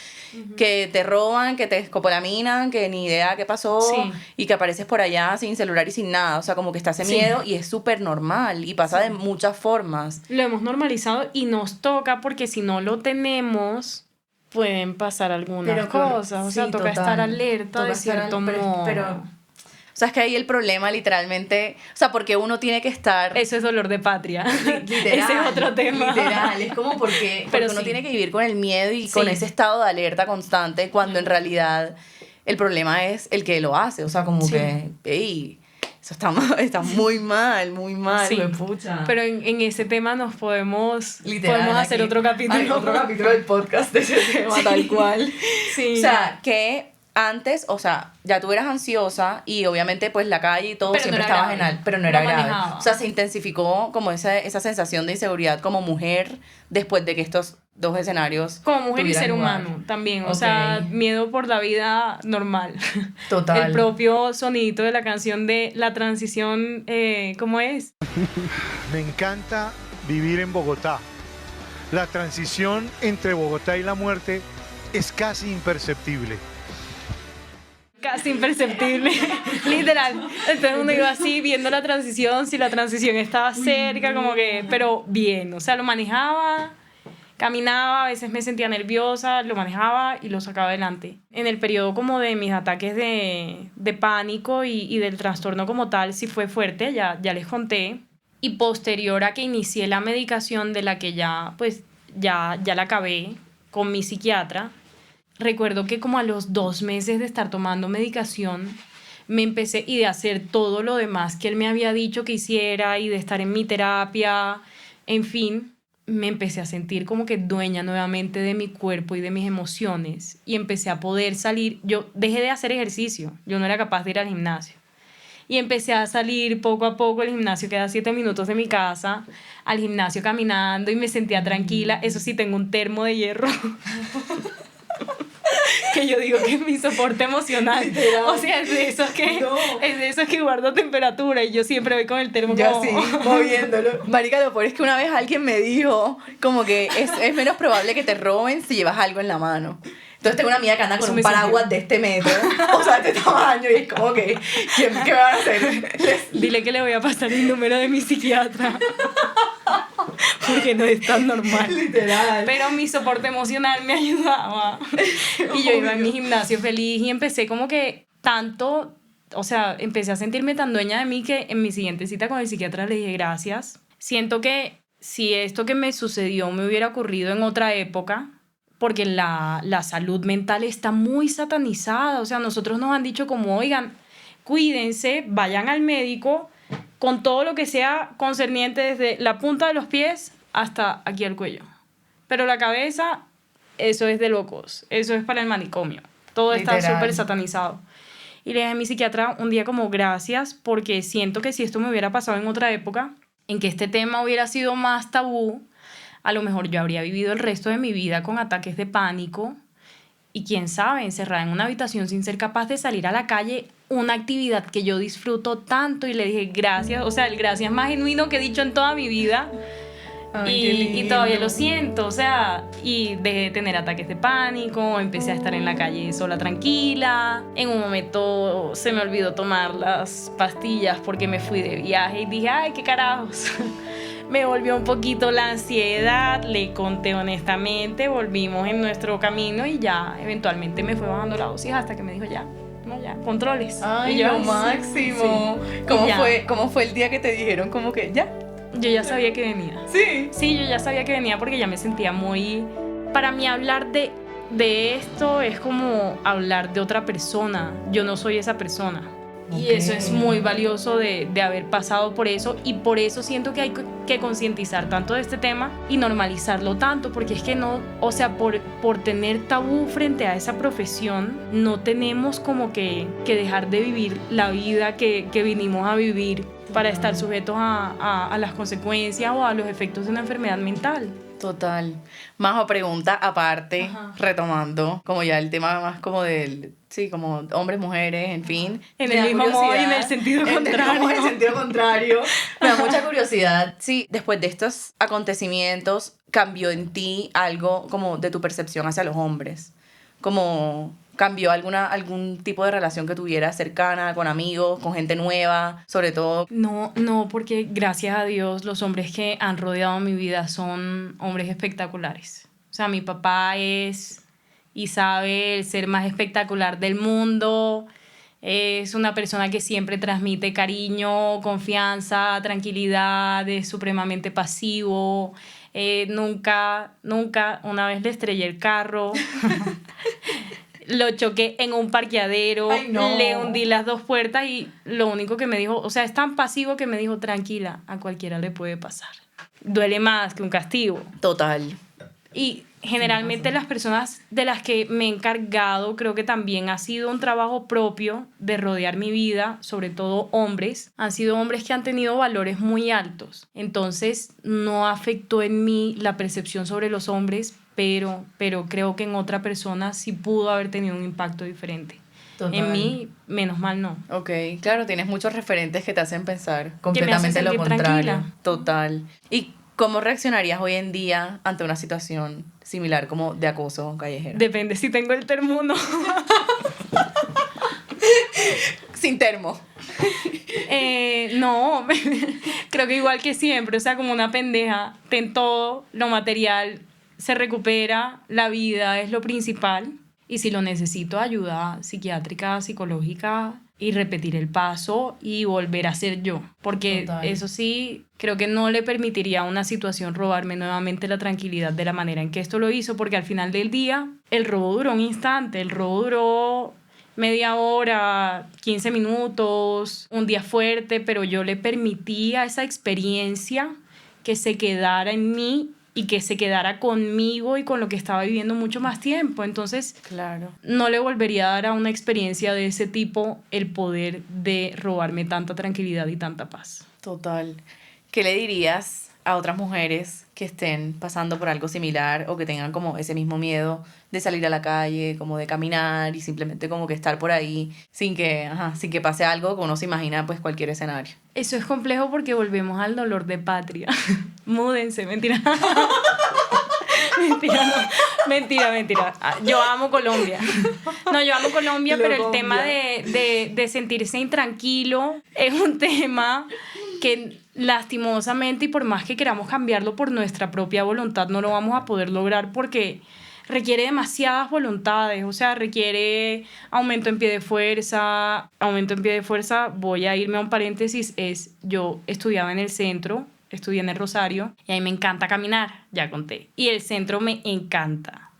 que te roban, que te escopolaminan, que ni idea qué pasó
Sí.
y que apareces por allá sin celular y sin nada. O sea, como que está ese
Sí.
miedo y es súper normal y pasa de muchas formas.
Lo hemos normalizado y nos toca porque si no lo tenemos pueden pasar algunas cosas. O sea,
sí,
toca
total.
estar alerta
Toca
de
estar
cierto modo.
O sea, es que ahí el problema literalmente, o sea, porque uno tiene que estar...
Eso es dolor de patria.
Literal,
Ese es otro tema.
Literal, es como porque
Pero
uno
sí.
tiene que vivir con el miedo y con
Sí.
ese estado de alerta constante cuando en realidad el problema es el que lo hace. O sea, como
Sí.
que, ey, eso está muy mal,
Sí.
huepucha.
Pero en ese tema nos podemos
Literal,
hacer
aquí
otro capítulo.
hay otro capítulo del podcast de ese tema,
Sí.
tal cual.
Sí.
O sea, que antes, o sea, ya tú eras ansiosa y obviamente pues la calle y todo
Pero no
siempre
era
estabas
grave.
pero no era
Lo
grave.
manejaba.
O sea, se intensificó como esa sensación de inseguridad como mujer después de que estos dos escenarios
como mujer y
tuvieran
ser
lugar.
humano también, o
Ok.
sea, miedo por la vida normal.
Total.
El propio sonidito de la canción de la transición, ¿cómo es?
Me encanta vivir en Bogotá. La transición entre Bogotá y la muerte es casi imperceptible.
Casi imperceptible, literal. Entonces uno iba así viendo la transición, si la transición estaba cerca, como que, pero bien, o sea, lo manejaba, caminaba, a veces me sentía nerviosa, lo manejaba y lo sacaba adelante. En el periodo como de mis ataques de pánico y del trastorno como tal, sí fue fuerte, ya les conté. Y posterior a que inicié la medicación de la que ya la acabé con mi psiquiatra, recuerdo que como a los 2 meses de estar tomando medicación, me empecé y de hacer todo lo demás que él me había dicho que hiciera y de estar en mi terapia, en fin, me empecé a sentir como que dueña nuevamente de mi cuerpo y de mis emociones y empecé a poder salir. Yo dejé de hacer ejercicio, yo no era capaz de ir al gimnasio. Y empecé a salir poco a poco, el gimnasio queda 7 minutos de mi casa, al gimnasio caminando y me sentía tranquila. Eso sí, tengo un termo de hierro. Que yo digo que es mi soporte emocional.
Literal.
O sea, es de esos que,
No.
es de esos que guardo temperatura y yo siempre voy con el termo
Yo
como...
así, moviéndolo. Marica, lo peor es que una vez alguien me dijo como que es menos probable que te roben si llevas algo en la mano. Entonces tengo una amiga que anda con
Eso
un
me
paraguas
sirvió.
de este metro, o sea, de este tamaño, y es como que, ¿qué van a hacer?
Dile que le voy a pasar el número de mi psiquiatra. Porque no es tan normal.
Literal.
Pero mi soporte emocional me ayudaba. Y yo iba en mi gimnasio feliz y empecé como que tanto, o sea, empecé a sentirme tan dueña de mí que en mi siguiente cita con el psiquiatra le dije gracias. Siento que si esto que me sucedió me hubiera ocurrido en otra época, porque la salud mental está muy satanizada, o sea, nosotros nos han dicho como, oigan, cuídense, vayan al médico con todo lo que sea concerniente desde la punta de los pies hasta aquí al cuello. Pero la cabeza, eso es de locos, eso es para el manicomio. Todo está
Literal.
súper satanizado. Y le dije a mi psiquiatra un día como gracias, porque siento que si esto me hubiera pasado en otra época, en que este tema hubiera sido más tabú, a lo mejor yo habría vivido el resto de mi vida con ataques de pánico y quién sabe, encerrada en una habitación sin ser capaz de salir a la calle, una actividad que yo disfruto tanto. Y le dije gracias, o sea, el gracias más genuino que he dicho en toda mi vida.
Ay, qué
Y
lindo.
todavía lo siento, o sea, y dejé de tener ataques de pánico, empecé a estar en la calle sola, tranquila. En un momento se me olvidó tomar las pastillas porque me fui de viaje y dije, ay, qué carajos. Me volvió un poquito la ansiedad, le conté honestamente, volvimos en nuestro camino y ya eventualmente me fue bajando la dosis hasta que me dijo ya, no, ya, controles.
Ay,
Y yo,
lo
sí,
máximo.
sí.
¿Cómo
Ya.
fue el día que te dijeron como que ya?
Yo ya sabía que venía.
Sí.
Sí, yo ya sabía que venía porque ya me sentía muy... Para mí hablar de esto es como hablar de otra persona. Yo no soy esa persona. Y
Ok.
eso es muy valioso de haber pasado por eso. Y por eso siento que hay que concientizar tanto de este tema y normalizarlo tanto. Porque es que no... O sea, por tener tabú frente a esa profesión, no tenemos como que dejar de vivir la vida que vinimos a vivir para estar sujetos a las consecuencias o a los efectos de una enfermedad mental.
Total. Majo, pregunta aparte,
Ajá.
retomando como ya el tema más como del, sí, como hombres, mujeres, en fin.
En
Me
el
da
mismo modo y en el
curiosidad.
sentido
Como
contrario.
en el sentido contrario. Me da mucha curiosidad. Sí, después de estos acontecimientos, ¿cambió en ti algo como de tu percepción hacia los hombres? Como... ¿Cambió algún tipo de relación que tuvieras cercana, con amigos, con gente nueva, sobre todo?
No, porque gracias a Dios los hombres que han rodeado mi vida son hombres espectaculares. O sea, mi papá es y sabe el ser más espectacular del mundo. Es una persona que siempre transmite cariño, confianza, tranquilidad, es supremamente pasivo. Nunca, una vez le estrellé el carro. Lo choqué en un parqueadero,
Ay, no.
le hundí las dos puertas y lo único que me dijo, o sea, es tan pasivo que me dijo, tranquila, a cualquiera le puede pasar. Duele más que un castigo.
Total.
Y generalmente las personas de las que me he encargado, creo que también ha sido un trabajo propio de rodear mi vida, sobre todo hombres, han sido hombres que han tenido valores muy altos. Entonces no afectó en mí la percepción sobre los hombres, pero creo que en otra persona sí pudo haber tenido un impacto diferente.
Total.
En mí, menos mal no.
Ok, claro, tienes muchos referentes que te hacen pensar
Que me hacen
completamente lo
sentir
contrario.
tranquila.
Total. ¿Y cómo reaccionarías hoy en día ante una situación similar como de acoso callejero?
Depende si tengo el termo o no.
Sin termo.
No, creo que igual que siempre, o sea, como una pendeja, ten todo, lo material se recupera, la vida es lo principal y si lo necesito, ayuda psiquiátrica, psicológica y repetir el paso y volver a ser yo, porque
Total.
eso sí, creo que no le permitiría a una situación robarme nuevamente la tranquilidad de la manera en que esto lo hizo, porque al final del día el robo duró un instante, el robo duró media hora, 15 minutos, un día fuerte, pero yo le permití a esa experiencia que se quedara en mí y que se quedara conmigo y con lo que estaba viviendo mucho más tiempo. Entonces,
Claro.
no le volvería a dar a una experiencia de ese tipo el poder de robarme tanta tranquilidad y tanta paz.
Total. ¿Qué le dirías a otras mujeres que estén pasando por algo similar o que tengan como ese mismo miedo de salir a la calle, como de caminar y simplemente como que estar por ahí sin que pase algo que uno se imagina pues cualquier escenario?
Eso es complejo porque volvemos al dolor de patria. Múdense, mentira. Mentira. Yo amo Colombia. No, yo amo Colombia, pero el tema de sentirse intranquilo es un tema que lastimosamente y por más que queramos cambiarlo por nuestra propia voluntad no lo vamos a poder lograr porque requiere demasiadas voluntades, o sea, requiere aumento en pie de fuerza, voy a irme a un paréntesis, yo estudiaba en el centro, estudié en el Rosario y a mí me encanta caminar, ya conté, y el centro me encanta.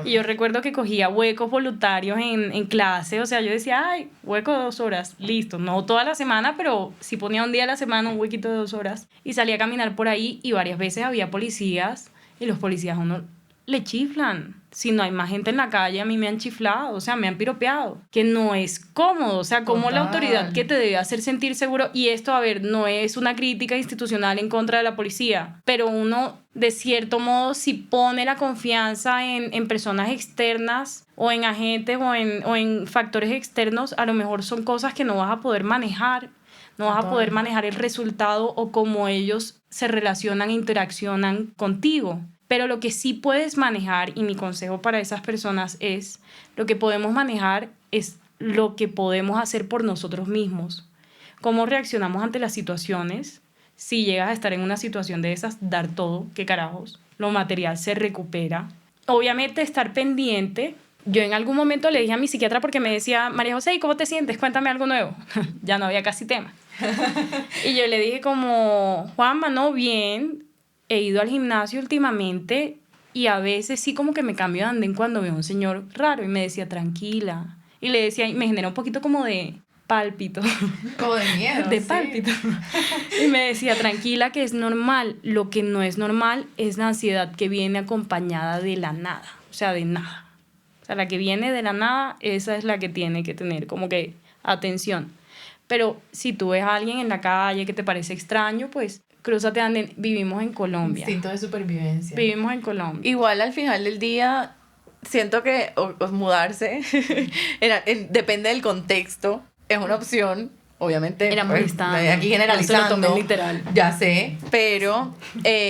Y yo recuerdo que cogía huecos voluntarios en clase, o sea, yo decía, ay, hueco de 2 horas, listo, no toda la semana, pero si ponía un día a la semana un huequito de 2 horas y salía a caminar por ahí y varias veces había policías y los policías a uno le chiflan. Si no hay más gente en la calle, a mí me han chiflado, o sea, me han piropeado, que no es cómodo, o sea, como la autoridad que te debe hacer sentir seguro, y esto, a ver, no es una crítica institucional en contra de la policía, pero uno, de cierto modo, si pone la confianza en personas externas o en agentes o en factores externos, a lo mejor son cosas que no vas a poder manejar, no vas a poder manejar el resultado o cómo ellos se relacionan e interaccionan contigo. Pero lo que sí puedes manejar, y mi consejo para esas personas es, lo que podemos manejar es lo que podemos hacer por nosotros mismos. Cómo reaccionamos ante las situaciones. Si llegas a estar en una situación de esas, dar todo, qué carajos. Lo material se recupera. Obviamente estar pendiente. Yo en algún momento le dije a mi psiquiatra porque me decía, María José, ¿y cómo te sientes? Cuéntame algo nuevo. Ya no había casi tema. Y yo le dije como, Juanma, no, bien. He ido al gimnasio últimamente y a veces sí como que me cambio de andén cuando veo a un señor raro y me decía, tranquila. Y le decía, y me genera un poquito como de pálpito.
Como de miedo.
De pálpito. Y me decía, tranquila, que es normal. Lo que no es normal es la ansiedad que viene acompañada de la nada. O sea, de nada. O sea, la que viene de la nada, esa es la que tiene que tener como que atención. Pero si tú ves a alguien en la calle que te parece extraño, pues crúzate, anden. Vivimos en Colombia.
Instinto de supervivencia.
Vivimos en Colombia.
Igual al final del día, siento que mudarse depende del contexto, es una opción. Obviamente,
Era molestando.
aquí generalizando,
No se lo tomen literal.
ya sé, pero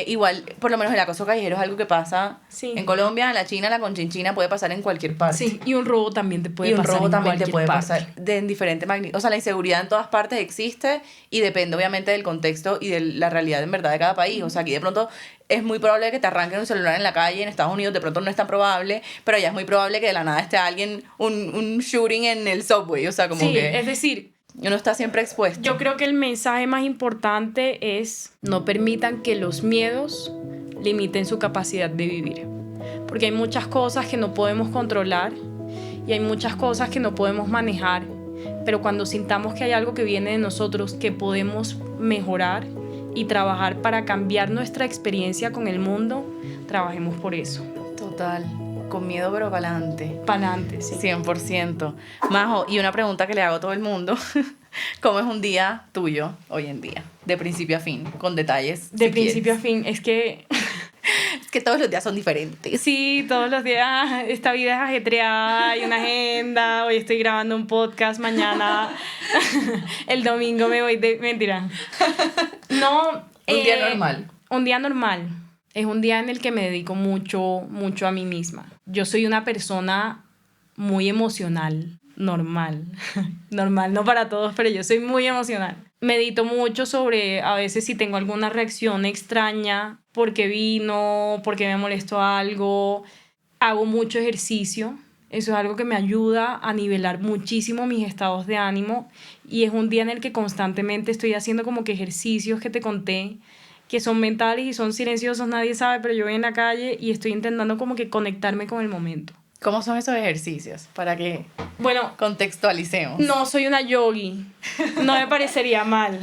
igual, por lo menos el acoso callejero es algo que pasa
Sí.
en Colombia, en la China, la conchinchina, puede pasar en cualquier parte.
Sí, y un robo también te puede
Y un
pasar
robo
en
también te
cualquier
puede
parte.
pasar en diferente magnitud. O sea, la inseguridad en todas partes existe y depende obviamente del contexto y de la realidad en verdad de cada país. O sea, aquí de pronto es muy probable que te arranquen un celular en la calle. En Estados Unidos de pronto no es tan probable, pero allá es muy probable que de la nada esté alguien, un shooting en el subway. O sea, como
Sí,
que
es decir,
uno está siempre expuesto.
yo creo que el mensaje más importante es no permitan que los miedos limiten su capacidad de vivir. Porque hay muchas cosas que no podemos controlar y hay muchas cosas que no podemos manejar. Pero cuando sintamos que hay algo que viene de nosotros que podemos mejorar y trabajar para cambiar nuestra experiencia con el mundo, trabajemos por eso.
Total. Con miedo pero pa'lante.
Pa'lante, sí.
100%. Majo, y una pregunta que le hago a todo el mundo. ¿Cómo es un día tuyo hoy en día? De principio a fin, con detalles.
De
si
principio a
quieres.
fin, es que
Es que todos los días son diferentes.
sí, todos los días esta vida es ajetreada, hay una agenda, hoy estoy grabando un podcast, mañana el domingo me voy de... Mentira. No.
Un día normal.
Un día normal. Es un día en el que me dedico mucho a mí misma. Yo soy una persona muy emocional, normal. Normal, no para todos, pero yo soy muy emocional. Medito mucho sobre a veces si tengo alguna reacción extraña, porque vino, porque me molestó algo. Hago mucho ejercicio. Eso es algo que me ayuda a nivelar muchísimo mis estados de ánimo. Y es un día en el que constantemente estoy haciendo como que ejercicios que te conté, que son mentales y son silenciosos, nadie sabe, pero yo voy en la calle y estoy intentando como que conectarme con el momento.
¿Cómo son esos ejercicios? Para que
Bueno,
contextualicemos.
no soy una yogi, no me parecería mal,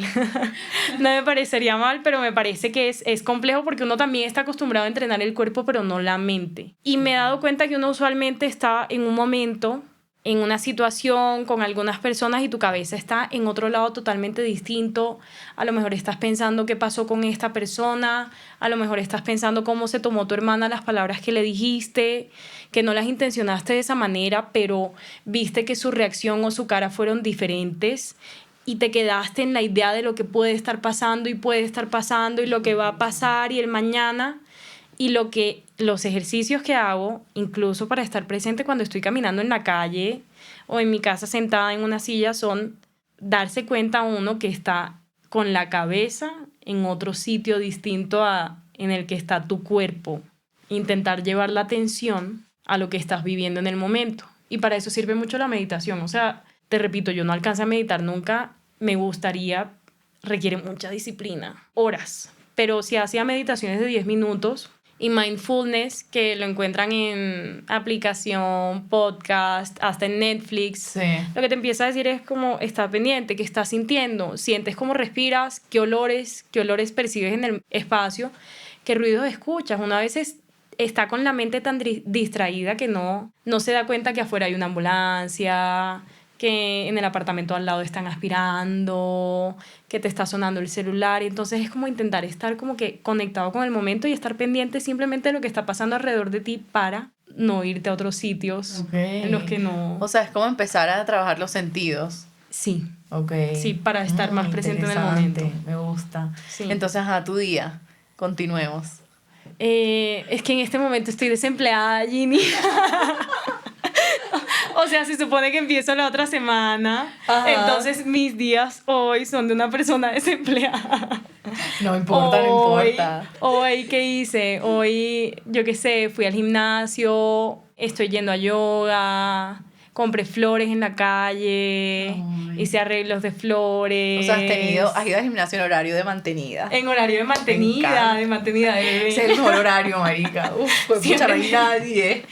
no me parecería mal, pero me parece que es complejo porque uno también está acostumbrado a entrenar el cuerpo, pero no la mente. Y me he dado cuenta que uno usualmente está en un momento, en una situación con algunas personas y tu cabeza está en otro lado totalmente distinto. A lo mejor estás pensando qué pasó con esta persona, a lo mejor estás pensando cómo se tomó tu hermana las palabras que le dijiste, que no las intencionaste de esa manera, pero viste que su reacción o su cara fueron diferentes y te quedaste en la idea de lo que puede estar pasando y puede estar pasando y lo que va a pasar y el mañana. Y los ejercicios que hago, incluso para estar presente cuando estoy caminando en la calle o en mi casa sentada en una silla, son darse cuenta uno que está con la cabeza en otro sitio distinto a en el que está tu cuerpo. Intentar llevar la atención a lo que estás viviendo en el momento. Y para eso sirve mucho la meditación. O sea, te repito, yo no alcancé a meditar nunca. Me gustaría, requiere mucha disciplina, horas. Pero si hacía meditaciones de 10 minutos y mindfulness, que lo encuentran en aplicación, podcast, hasta en Netflix.
Sí.
Lo que te empieza a decir es como está pendiente, qué estás sintiendo, sientes cómo respiras, qué olores percibes en el espacio, qué ruidos escuchas. Una vez está con la mente tan distraída que no se da cuenta que afuera hay una ambulancia, que en el apartamento al lado están aspirando, que te está sonando el celular. Y entonces es como intentar estar como que conectado con el momento y estar pendiente simplemente de lo que está pasando alrededor de ti para no irte a otros sitios en los que no...
O sea, es como empezar a trabajar los sentidos.
Sí.
Ok.
Sí, para estar más presente en el
Interesante.
momento.
Me gusta.
Sí.
Entonces, tu día. Continuemos.
Es que en este momento estoy desempleada, Ginny. O sea, se supone que empiezo la otra semana.
Ajá.
Entonces mis días hoy son de una persona desempleada.
No importa, no importa.
Hoy, ¿qué hice? Hoy, yo qué sé, fui al gimnasio, estoy yendo a yoga, compré flores en la calle, hice arreglos de flores.
O sea, has ido al gimnasio en horario de mantenida.
En horario de mantenida, de bebé.
Es el mejor horario, marica. Uf, pues pucha, no hay nadie.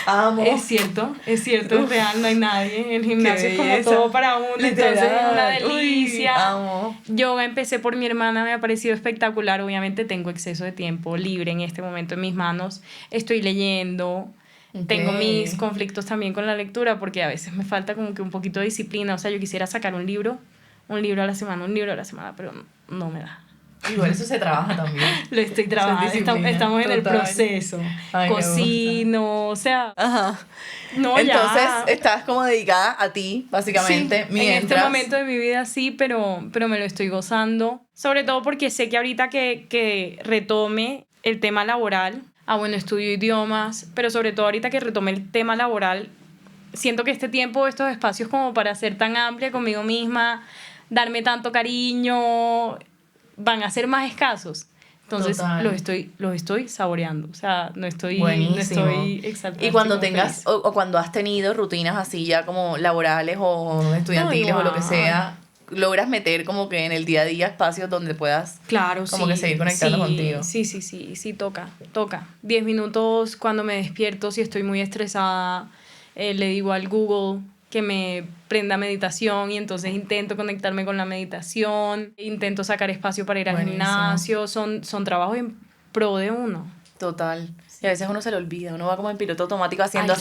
Amo.
Es cierto, es real, no hay nadie. El gimnasio es como
belleza.
todo para uno,
Literal.
entonces es una delicia.
Uy, amo.
Yoga empecé por mi hermana, me ha parecido espectacular. Obviamente tengo exceso de tiempo libre en este momento en mis manos. Estoy leyendo.
Ok.
Tengo mis conflictos también con la lectura porque a veces me falta como que un poquito de disciplina. O sea, yo quisiera sacar un libro a la semana, pero no me da.
Igual eso se trabaja también.
Lo estoy trabajando,
disciplina,
estamos en el
total.
proceso.
Ay, me
Cocino, o sea,
Ajá.
no
Entonces,
ya.
estás como dedicada a ti, básicamente,
Sí,
mientras...
en este momento de mi vida sí, pero me lo estoy gozando. Sobre todo porque sé que ahorita que retome el tema laboral, bueno, estudio idiomas, pero sobre todo ahorita que retome el tema laboral, siento que este tiempo, estos espacios como para ser tan amplia conmigo misma, darme tanto cariño, van a ser más escasos. Entonces
Total.
los estoy saboreando, o sea, no estoy
Buenísimo.
exaltada.
Y cuando
estoy como
tengas,
feliz.
o cuando has tenido rutinas así ya como laborales o estudiantiles
No,
o lo que
igual.
sea, logras meter como que en el día a día espacios donde puedas...
Claro,
como
sí.
que seguir conectando contigo.
Sí, toca. 10 minutos cuando me despierto, si estoy muy estresada, le digo al Google que me prenda meditación y entonces intento conectarme con la meditación, intento sacar espacio para ir al
Buenísimo.
gimnasio, son trabajos en pro de uno.
Total. Y a veces uno se lo olvida, uno va como en piloto automático haciendo.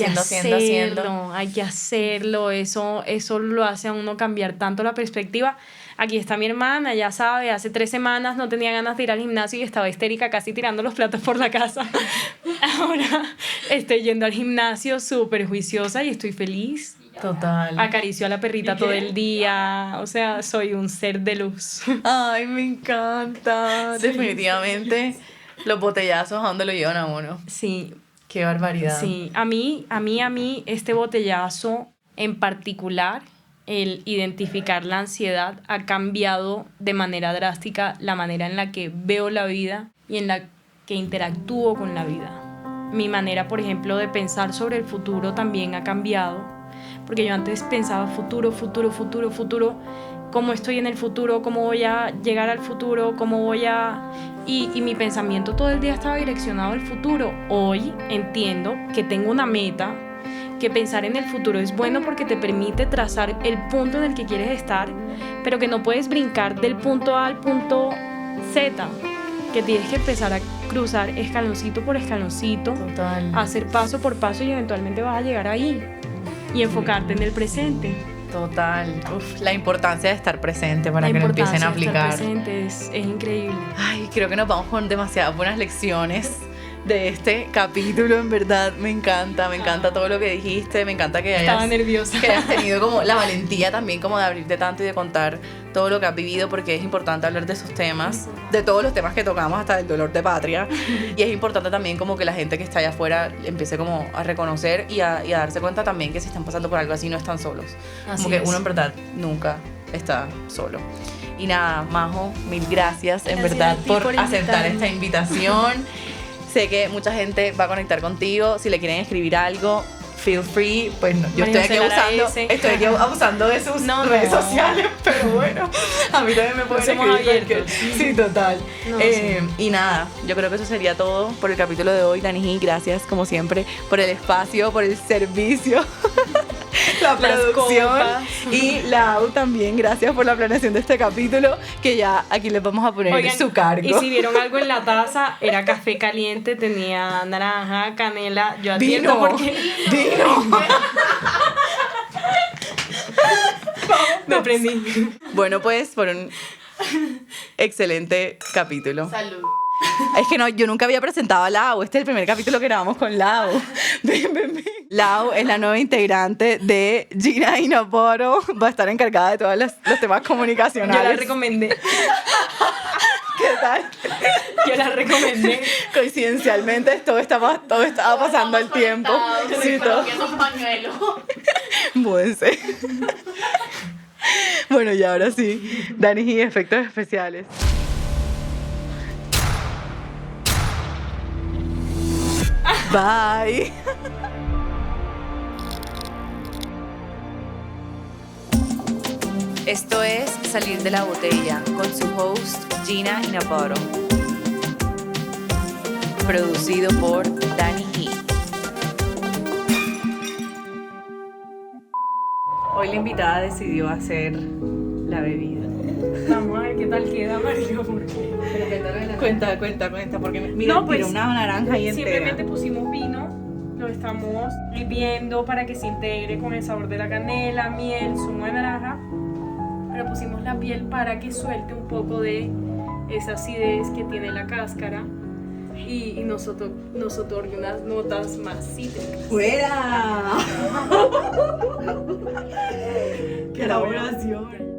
Hay que hacerlo, eso lo hace a uno cambiar tanto la perspectiva. Aquí está mi hermana, ya sabe, hace 3 semanas no tenía ganas de ir al gimnasio y estaba histérica casi tirando los platos por la casa. Ahora estoy yendo al gimnasio súper juiciosa y estoy feliz.
Total.
Acaricio a la perrita todo el día, o sea, soy un ser de luz.
Ay, me encanta. Definitivamente, los botellazos, ¿a dónde lo llevan a uno?
Sí,
Qué barbaridad.
sí. A mí, este botellazo en particular, el identificar la ansiedad, ha cambiado de manera drástica la manera en la que veo la vida y en la que interactúo con la vida. Mi manera, por ejemplo, de pensar sobre el futuro también ha cambiado, porque yo antes pensaba futuro, cómo estoy en el futuro, cómo voy a llegar al futuro, y mi pensamiento todo el día estaba direccionado al futuro. Hoy entiendo que tengo una meta, que pensar en el futuro es bueno porque te permite trazar el punto en el que quieres estar, pero que no puedes brincar del punto A al punto Z, que tienes que empezar a cruzar escaloncito por escaloncito,
Total.
hacer paso por paso y eventualmente vas a llegar ahí y enfocarte en el presente.
Total. Uf, la importancia de estar presente para
La
que lo empiecen a
importancia de estar
aplicar.
presente es increíble.
Ay, creo que nos vamos con demasiadas buenas lecciones de este capítulo, en verdad. Me encanta todo lo que dijiste, me encanta que
Estaba
hayas
nerviosa.
tenido como la valentía también como de abrirte tanto y de contar todo lo que has vivido, porque es importante hablar de esos temas, de todos los temas que tocamos, hasta del dolor de patria, y es importante también como que la gente que está allá afuera empiece como a reconocer y a darse cuenta también que si están pasando por algo así no están solos,
Así
como que
es.
uno en verdad nunca está solo. Y nada, Majo, mil gracias en
Gracias
verdad
a ti
por
por
aceptar
invitarme.
esta invitación. Sé que mucha gente va a conectar contigo. Si le quieren escribir algo, feel free, pues no, yo
María
estoy aquí abusando de sus
No,
redes
no.
sociales, pero bueno, a mí también me pueden
somos
escribir cualquier-
abiertos.
Sí, total.
No, sí.
Y nada, yo creo que eso sería todo por el capítulo de hoy. Dani G, gracias como siempre por el espacio, por el servicio, la
Las
producción.
copas.
Y Lau también, gracias por la planeación de este capítulo, que ya aquí les vamos a poner
Oigan,
su cargo.
y si vieron algo en la taza, era café caliente, tenía naranja, canela. Yo atiendo
Vino,
porque
vino.
me prendí.
Bueno, pues por un excelente capítulo.
Salud.
Es que no, yo nunca había presentado a Lau. Este es el primer capítulo que grabamos con Lau. Ven, ven, ven. Lau es la nueva integrante de Gina Inaporo. Va a estar encargada de todos los temas comunicacionales.
Yo la recomendé.
¿Qué tal?
Yo la recomendé.
Coincidencialmente todo estaba pasando el tiempo. Sí, todo.
Que son pañuelos.
Múdense. Bueno, y ahora sí, Dani y efectos especiales. Bye. Esto es Salir de la Botella con su host Gina Inaporo. Producido por Dani G. Hoy la invitada decidió hacer la bebida.
Vamos a ver qué tal queda, Mario, porque
Cuenta, porque mira,
No, pues,
tiró una naranja ahí entera.
simplemente pusimos vino, lo estamos hirviendo para que se integre con el sabor de la canela, miel, zumo de naranja. Pero pusimos la piel para que suelte un poco de esa acidez que tiene la cáscara y nos otorgue unas notas más cítricas.
¡Fuera! ¡Qué elaboración!